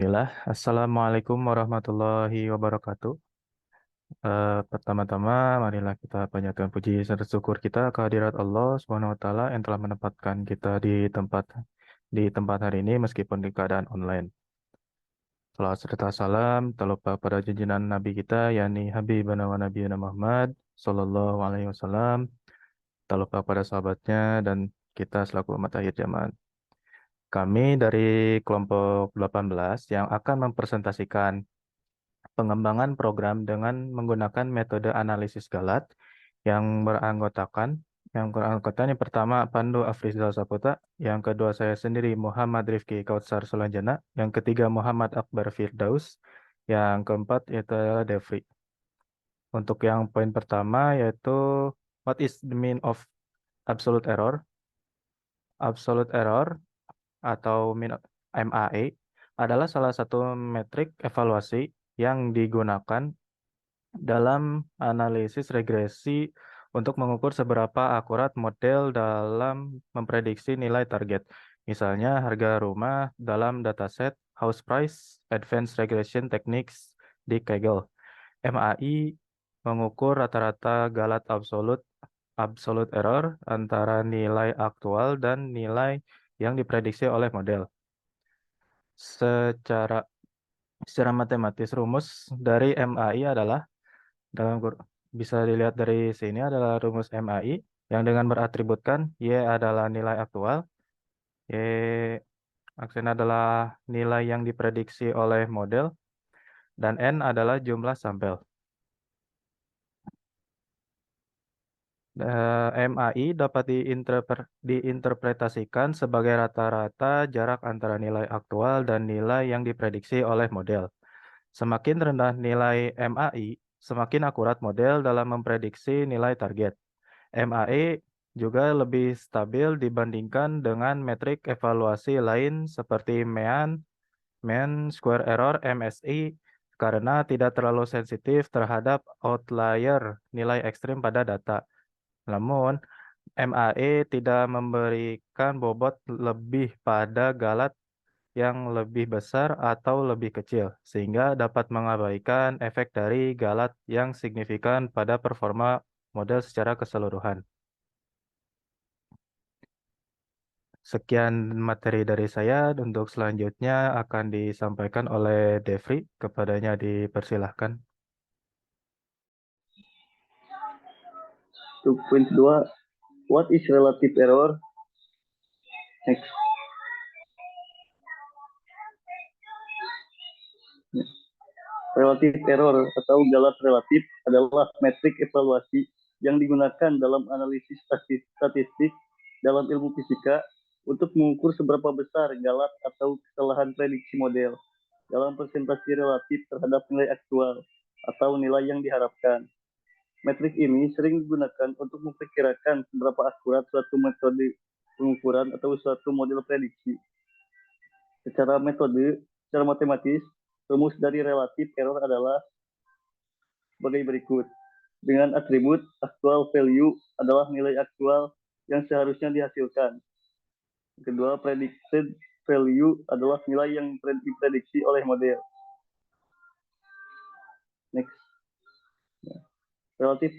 Bismillah. Assalamualaikum warahmatullahi wabarakatuh. Pertama-tama, marilah kita panjatkan puji serta syukur kita kehadirat Allah Subhanahu wa taala yang telah menempatkan kita di tempat hari ini meskipun di keadaan online. Salawat serta salam terlupa pada junjungan Nabi kita yakni Habibana wa Nabiyana Muhammad sallallahu alaihi wasallam, terlupa pada sahabatnya dan kita selaku umat akhir zaman. Kami dari kelompok 18 yang akan mempresentasikan pengembangan program dengan menggunakan metode analisis galat yang beranggotakan yang pertama Pandu Afrizal Saputra, yang kedua saya sendiri Muhammad Rifki Kautsar Solanjana, yang ketiga Muhammad Akbar Firdaus, yang keempat yaitu adalah Devri. Untuk yang poin pertama yaitu what is the mean of absolute error? Absolute error atau mean MAE adalah salah satu metrik evaluasi yang digunakan dalam analisis regresi untuk mengukur seberapa akurat model dalam memprediksi nilai target. Misalnya harga rumah dalam dataset House Price Advanced Regression Techniques di Kaggle. MAI mengukur rata-rata galat absolute error antara nilai aktual dan nilai yang diprediksi oleh model. Secara secara matematis rumus dari MAI adalah bisa dilihat dari sini adalah rumus MAI yang dengan beratributkan Y adalah nilai aktual, Y aksen adalah nilai yang diprediksi oleh model, dan N adalah jumlah sampel. MAI dapat diinterpretasikan sebagai rata-rata jarak antara nilai aktual dan nilai yang diprediksi oleh model. Semakin rendah nilai MAI, semakin akurat model dalam memprediksi nilai target. MAE juga lebih stabil dibandingkan dengan metrik evaluasi lain seperti mean square error (MSE) karena tidak terlalu sensitif terhadap outlier nilai ekstrim pada data. Namun, MAE tidak memberikan bobot lebih pada galat yang lebih besar atau lebih kecil, sehingga dapat mengabaikan efek dari galat yang signifikan pada performa model secara keseluruhan. Sekian materi dari saya. Untuk selanjutnya akan disampaikan oleh Devri. Kepadanya dipersilahkan. Untuk poin kedua, what is relative error? Next. Relative error atau galat relatif adalah metrik evaluasi yang digunakan dalam analisis statistik dalam ilmu fisika untuk mengukur seberapa besar galat atau kesalahan prediksi model dalam presentasi relatif terhadap nilai aktual atau nilai yang diharapkan. Metrik ini sering digunakan untuk memperkirakan seberapa akurat suatu metode pengukuran atau suatu model prediksi. Secara matematis, rumus dari relative error adalah sebagai berikut. Dengan atribut actual value adalah nilai aktual yang seharusnya dihasilkan. Kedua, predicted value adalah nilai yang diprediksi oleh model. Next. Relative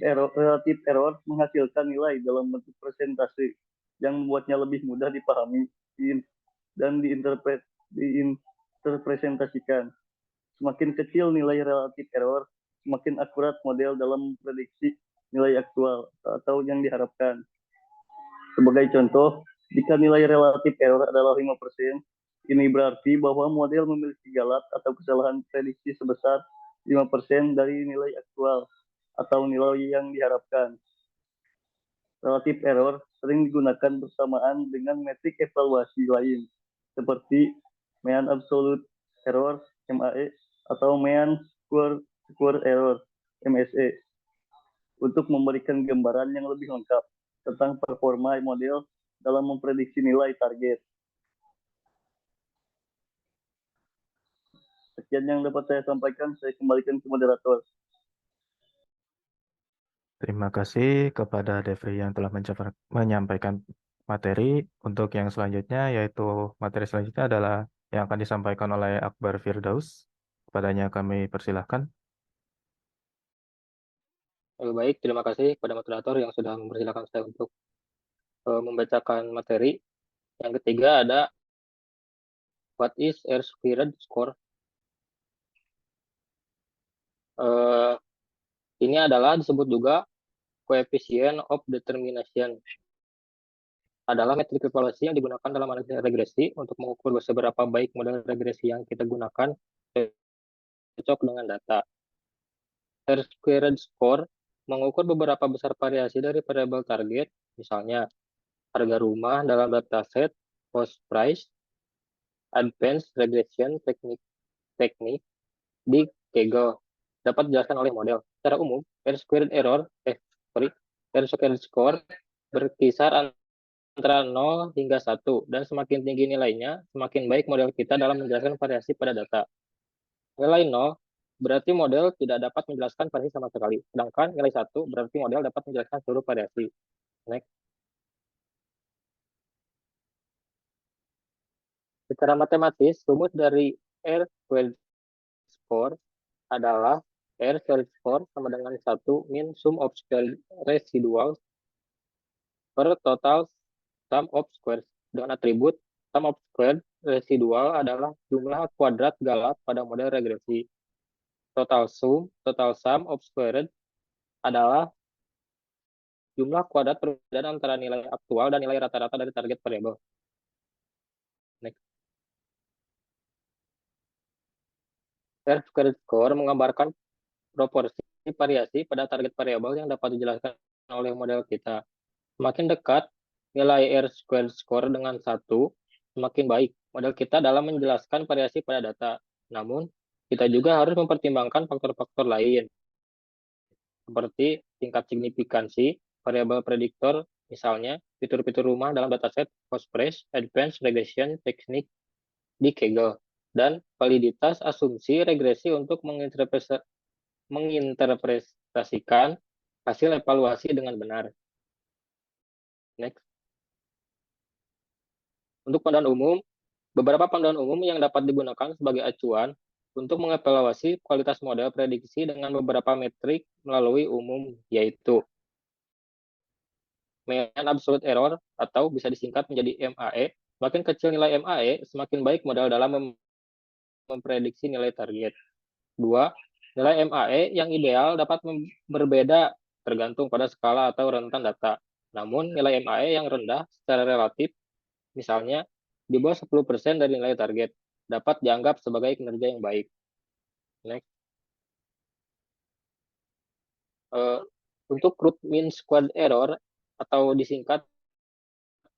error menghasilkan nilai dalam bentuk persentase yang membuatnya lebih mudah dipahami dan diinterpretasikan. Semakin kecil nilai relative error, semakin akurat model dalam memprediksi nilai aktual atau yang diharapkan. Sebagai contoh, jika nilai relative error adalah 5%, ini berarti bahwa model memiliki galat atau kesalahan prediksi sebesar 5% dari nilai aktual atau nilai yang diharapkan. Relative error sering digunakan bersamaan dengan metrik evaluasi lain, seperti mean absolute error (MAE) atau mean square error (MSE), untuk memberikan gambaran yang lebih lengkap tentang performa model dalam memprediksi nilai target. Sekian yang dapat saya sampaikan, saya kembalikan ke moderator. Terima kasih kepada Devri yang telah menyampaikan materi. Untuk yang selanjutnya, yaitu materi selanjutnya adalah yang akan disampaikan oleh Akbar Firdaus. Kepadanya kami persilahkan. Baik, terima kasih kepada moderator yang sudah mempersilahkan saya untuk membacakan materi. Yang ketiga ada what is R-squared score? Eh, ini adalah disebut juga coefficient of determination. Adalah metrik evaluasi yang digunakan dalam analisis regresi untuk mengukur seberapa baik model regresi yang kita gunakan cocok dengan data. R-squared score mengukur beberapa besar variasi dari variabel target, misalnya harga rumah dalam dataset, cost price, advanced regression teknik di Kegel dapat dijelaskan oleh model. Secara umum, R-squared score berkisar antara 0 hingga 1, dan semakin tinggi nilainya, semakin baik model kita dalam menjelaskan variasi pada data. Nilai 0 berarti model tidak dapat menjelaskan variasi sama sekali, sedangkan nilai 1 berarti model dapat menjelaskan seluruh variasi. Next. Secara matematis, rumus dari R-squared score adalah R-squared score sama dengan 1 min sum of square residual per total sum of squares, dengan atribut sum of square residual adalah jumlah kuadrat galak pada model regresi. Total sum of squared adalah jumlah kuadrat perbedaan antara nilai aktual dan nilai rata-rata dari target variabel. Next. R-squared score menggambarkan proporsi variasi pada target variabel yang dapat dijelaskan oleh model kita. Semakin dekat nilai R-squared score dengan 1, semakin baik model kita dalam menjelaskan variasi pada data. Namun, kita juga harus mempertimbangkan faktor-faktor lain, seperti tingkat signifikansi, variabel prediktor, misalnya fitur-fitur rumah dalam dataset cost price, advanced regression teknik di Kegel, dan validitas asumsi regresi untuk menginterpretasikan hasil evaluasi dengan benar. Next. Untuk panduan umum, beberapa panduan umum yang dapat digunakan sebagai acuan untuk mengevaluasi kualitas model prediksi dengan beberapa metrik melalui umum, yaitu mean absolute error atau bisa disingkat menjadi MAE. Semakin kecil nilai MAE, semakin baik model dalam memprediksi nilai target. 2. Nilai MAE yang ideal dapat berbeda tergantung pada skala atau rentan data. Namun, nilai MAE yang rendah secara relatif, misalnya di bawah 10% dari nilai target, dapat dianggap sebagai kinerja yang baik. Next. Untuk root mean squared error atau disingkat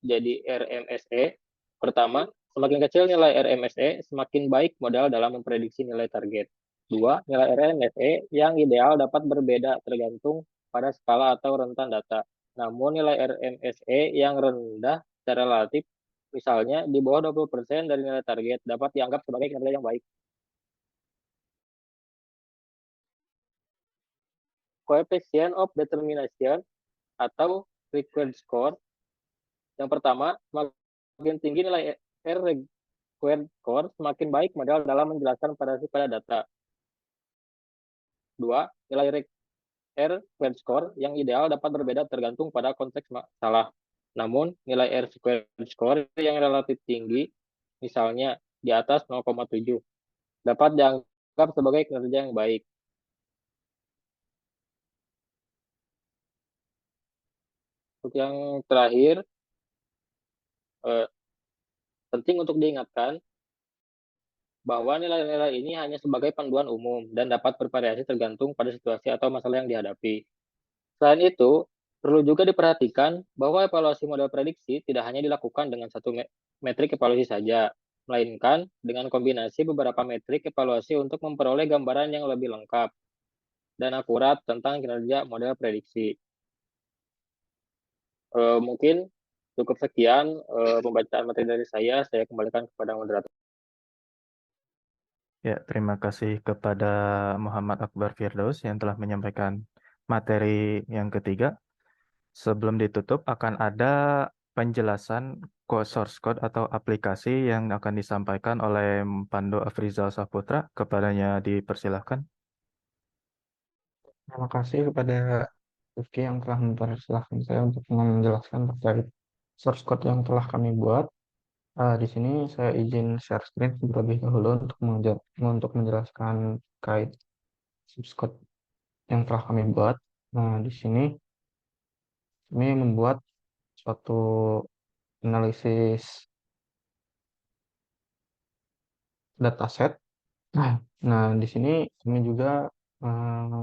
jadi RMSE, pertama, semakin kecil nilai RMSE, semakin baik modal dalam memprediksi nilai target. 2. Nilai RMSE yang ideal dapat berbeda tergantung pada skala atau rentan data. Namun nilai RMSE yang rendah secara relatif, misalnya di bawah 20% dari nilai target, dapat dianggap sebagai kinerja yang baik. Coefficient of determination atau required score. Yang pertama, semakin tinggi nilai R-squared score, semakin baik model dalam menjelaskan variasi pada data. 2. Nilai R-squared score yang ideal dapat berbeda tergantung pada konteks masalah. Namun, nilai R-squared score yang relatif tinggi, misalnya di atas 0,7, dapat dianggap sebagai kinerja yang baik. Untuk yang terakhir, penting untuk diingatkan bahwa nilai-nilai ini hanya sebagai panduan umum dan dapat bervariasi tergantung pada situasi atau masalah yang dihadapi. Selain itu, perlu juga diperhatikan bahwa evaluasi model prediksi tidak hanya dilakukan dengan satu metrik evaluasi saja, melainkan dengan kombinasi beberapa metrik evaluasi untuk memperoleh gambaran yang lebih lengkap dan akurat tentang kinerja model prediksi. Mungkin cukup sekian pembacaan materi dari saya kembalikan kepada moderator. Ya, terima kasih kepada Muhammad Akbar Firdaus yang telah menyampaikan materi yang ketiga. Sebelum ditutup, akan ada penjelasan source code atau aplikasi yang akan disampaikan oleh Pandu Afrizal Saputra. Kepadanya dipersilahkan. Terima kasih kepada Rifki yang telah mempersilahkan saya untuk menjelaskan terkait source code yang telah kami buat. Di sini saya izin share screen terlebih dahulu untuk menjelaskan terkait source code yang telah kami buat. Nah, di sini kami membuat suatu analisis dataset. Nah, di sini kami juga eh,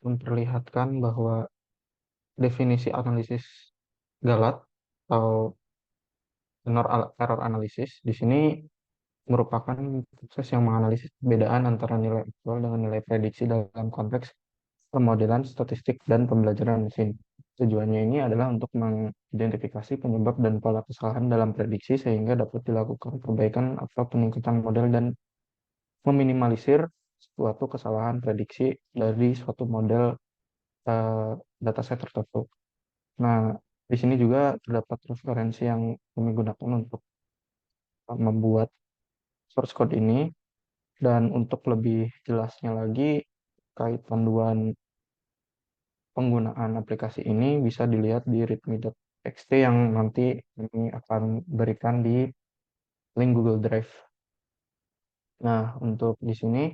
memperlihatkan bahwa definisi analisis Galat atau error analysis di sini merupakan proses yang menganalisis perbedaan antara nilai aktual dengan nilai prediksi dalam konteks pemodelan statistik dan pembelajaran mesin. Tujuannya ini adalah untuk mengidentifikasi penyebab dan pola kesalahan dalam prediksi sehingga dapat dilakukan perbaikan atau peningkatan model dan meminimalisir suatu kesalahan prediksi dari suatu model dataset tertentu. Nah, di sini juga terdapat referensi yang kami gunakan untuk membuat source code ini. Dan untuk lebih jelasnya lagi terkait panduan penggunaan aplikasi ini bisa dilihat di readme.txt yang nanti kami akan berikan di link Google Drive. Nah, untuk di sini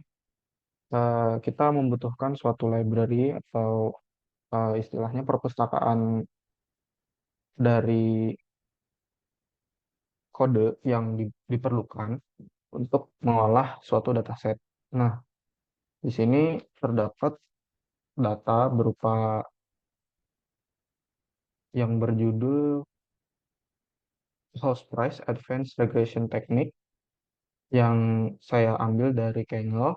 kita membutuhkan suatu library atau istilahnya perpustakaan dari kode yang diperlukan untuk mengolah suatu dataset. Nah, di sini terdapat data berupa yang berjudul House Price Advanced Regression Technique yang saya ambil dari Kaggle.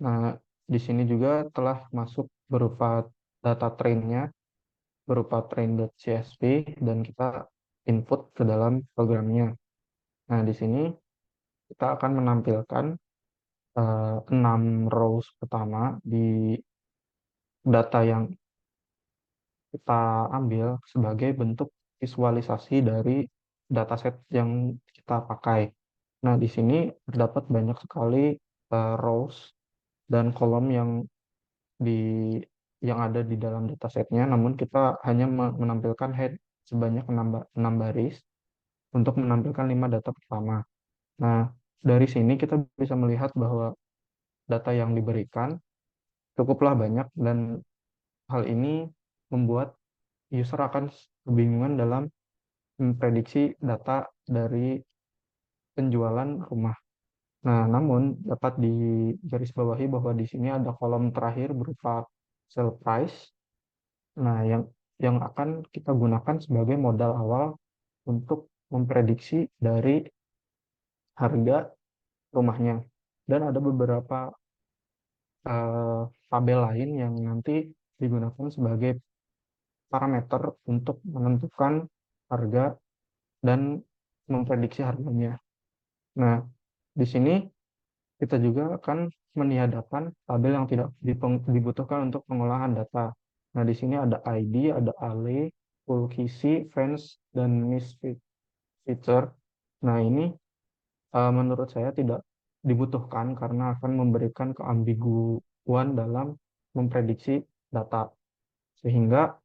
Nah, di sini juga telah masuk berupa data trainnya, berupa train.csv, dan kita input ke dalam programnya. Nah, di sini kita akan menampilkan 6 rows pertama di data yang kita ambil sebagai bentuk visualisasi dari dataset yang kita pakai. Nah, di sini terdapat banyak sekali rows dan kolom di yang ada di dalam datasetnya, namun kita hanya menampilkan head sebanyak 6 baris untuk menampilkan 5 data pertama. Nah, dari sini kita bisa melihat bahwa data yang diberikan cukuplah banyak dan hal ini membuat user akan kebingungan dalam memprediksi data dari penjualan rumah. Nah, namun dapat digarisbawahi bahwa di sini ada kolom terakhir berupa sell price. Nah, yang akan kita gunakan sebagai modal awal untuk memprediksi dari harga rumahnya. Dan ada beberapa tabel lain yang nanti digunakan sebagai parameter untuk menentukan harga dan memprediksi harganya. Nah, di sini kita juga akan meniadakan tabel yang tidak dibutuhkan untuk pengolahan data. Nah, di sini ada ID, ada ALE, full kisi, fence, dan miss feature. Nah, ini menurut saya tidak dibutuhkan karena akan memberikan keambiguan dalam memprediksi data, sehingga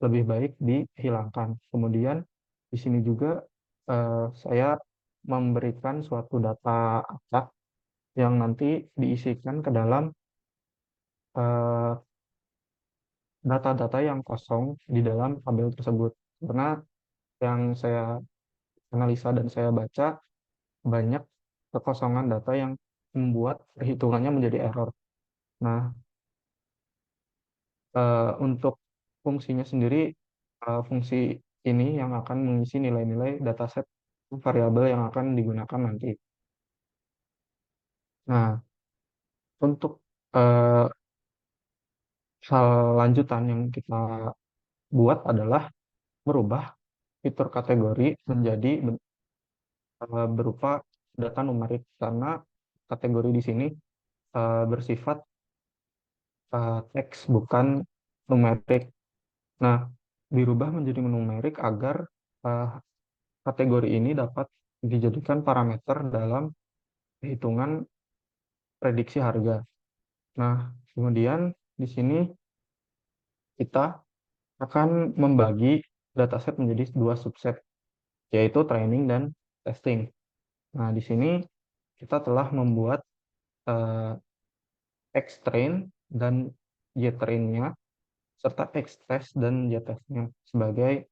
lebih baik dihilangkan. Kemudian di sini juga saya memberikan suatu data acak yang nanti diisikan ke dalam data-data yang kosong di dalam tabel tersebut. Karena yang saya analisa dan saya baca banyak kekosongan data yang membuat perhitungannya menjadi error. Nah, untuk fungsinya sendiri, fungsi ini yang akan mengisi nilai-nilai dataset variabel yang akan digunakan nanti. Nah, untuk uh, hal lanjutan yang kita buat adalah merubah fitur kategori menjadi berupa data numerik karena kategori di sini bersifat teks bukan numerik. Nah, dirubah menjadi numerik agar eh, kategori ini dapat dijadikan parameter dalam perhitungan prediksi harga. Nah, kemudian di sini kita akan membagi dataset menjadi dua subset, yaitu training dan testing. Nah, di sini kita telah membuat eh, X-train dan Y-train-nya, serta X-test dan Y-test-nya sebagai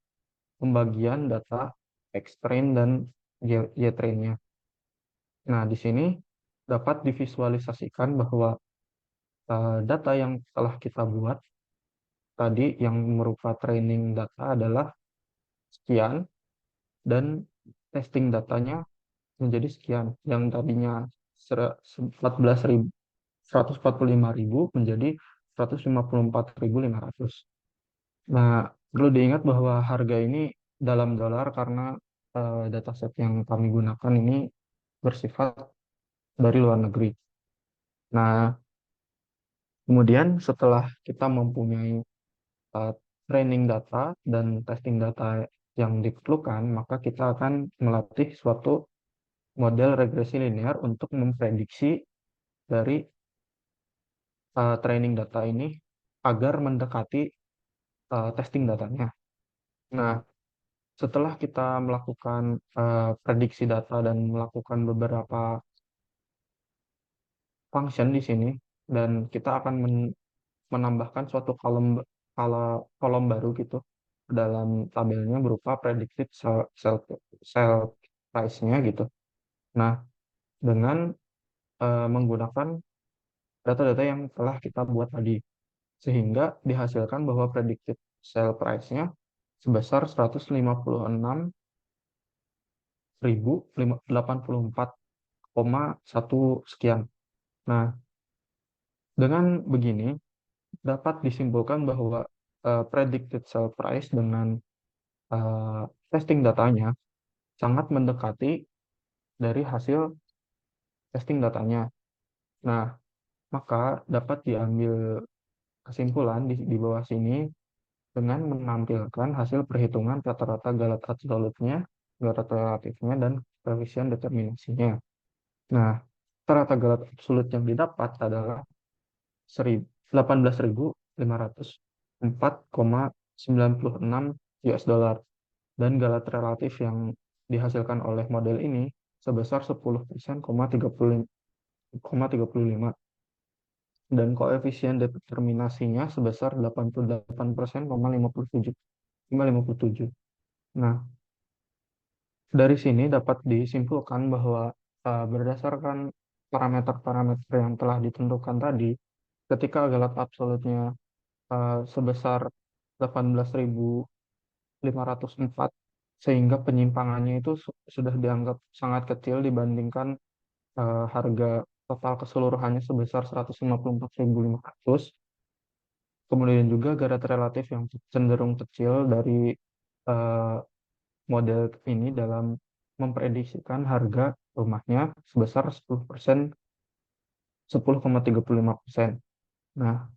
pembagian data X-train dan Y-train-nya. Nah, di sini dapat divisualisasikan bahwa data yang telah kita buat tadi yang merupakan training data adalah sekian, dan testing datanya menjadi sekian. Yang tadinya 145.000 menjadi 154.500. Nah, perlu diingat bahwa harga ini dalam dolar karena dataset yang kami gunakan ini bersifat dari luar negeri. Nah, kemudian setelah kita mempunyai uh, training data dan testing data yang diperlukan, maka kita akan melatih suatu model regresi linear untuk memprediksi dari training data ini agar mendekati testing datanya. Nah, setelah kita melakukan prediksi data dan melakukan beberapa function di sini, dan kita akan menambahkan suatu kolom baru gitu dalam tabelnya berupa predicted sell price-nya gitu. Nah, dengan menggunakan data-data yang telah kita buat tadi, sehingga dihasilkan bahwa predicted sell price-nya sebesar 156.084,1 sekian. Nah, dengan begini dapat disimpulkan bahwa predicted sell price dengan testing datanya sangat mendekati dari hasil testing datanya. Nah, maka dapat diambil kesimpulan di bawah sini dengan menampilkan hasil perhitungan rata-rata galat absolutnya, galat relatifnya, dan koefisien determinasinya. Nah, rata-rata galat absolut yang didapat adalah 18.504,96 US dollar, dan galat relatif yang dihasilkan oleh model ini sebesar 10%,35, dan koefisien determinasinya sebesar 88%,57. Nah, dari sini dapat disimpulkan bahwa berdasarkan parameter-parameter yang telah ditentukan tadi, ketika galat absolutnya sebesar 18.504, sehingga penyimpangannya itu sudah dianggap sangat kecil dibandingkan harga total keseluruhannya sebesar 154.500. Kemudian juga garat relatif yang cenderung kecil dari eh, model ini dalam memprediksikan harga rumahnya sebesar 10%, 10,35%. Nah,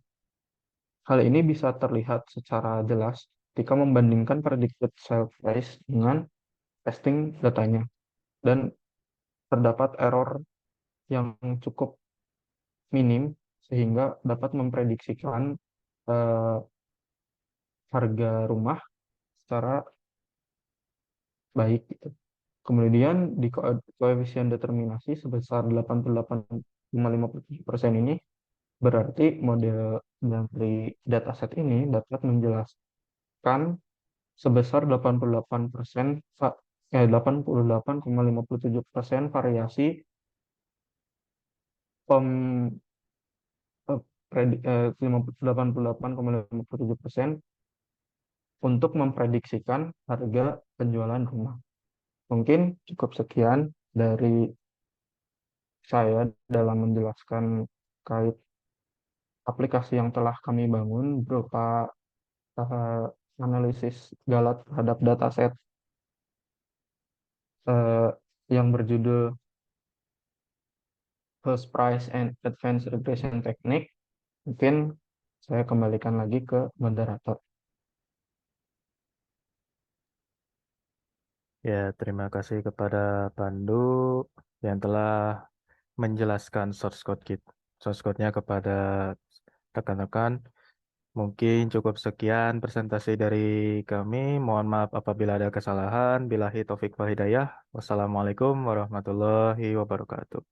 hal ini bisa terlihat secara jelas ketika membandingkan predicted sale price dengan testing datanya. Dan terdapat error yang cukup minim sehingga dapat memprediksikan eh, harga rumah secara baik gitu. Kemudian di koefisien determinasi sebesar 88,57% ini berarti model dari dataset ini dapat menjelaskan sebesar 88,57% variasi pem, 88,57% untuk memprediksikan harga penjualan rumah. Mungkin cukup sekian dari saya dalam menjelaskan kait aplikasi yang telah kami bangun berupa eh, analisis galat terhadap dataset eh, yang berjudul First Price and Advanced Regression Technique. Mungkin saya kembalikan lagi ke moderator. Ya, terima kasih kepada Pandu yang telah menjelaskan source code-nya kepada rekan-rekan. Mungkin cukup sekian presentasi dari kami. Mohon maaf apabila ada kesalahan. Billahi taufik wal hidayah. Wassalamualaikum warahmatullahi wabarakatuh.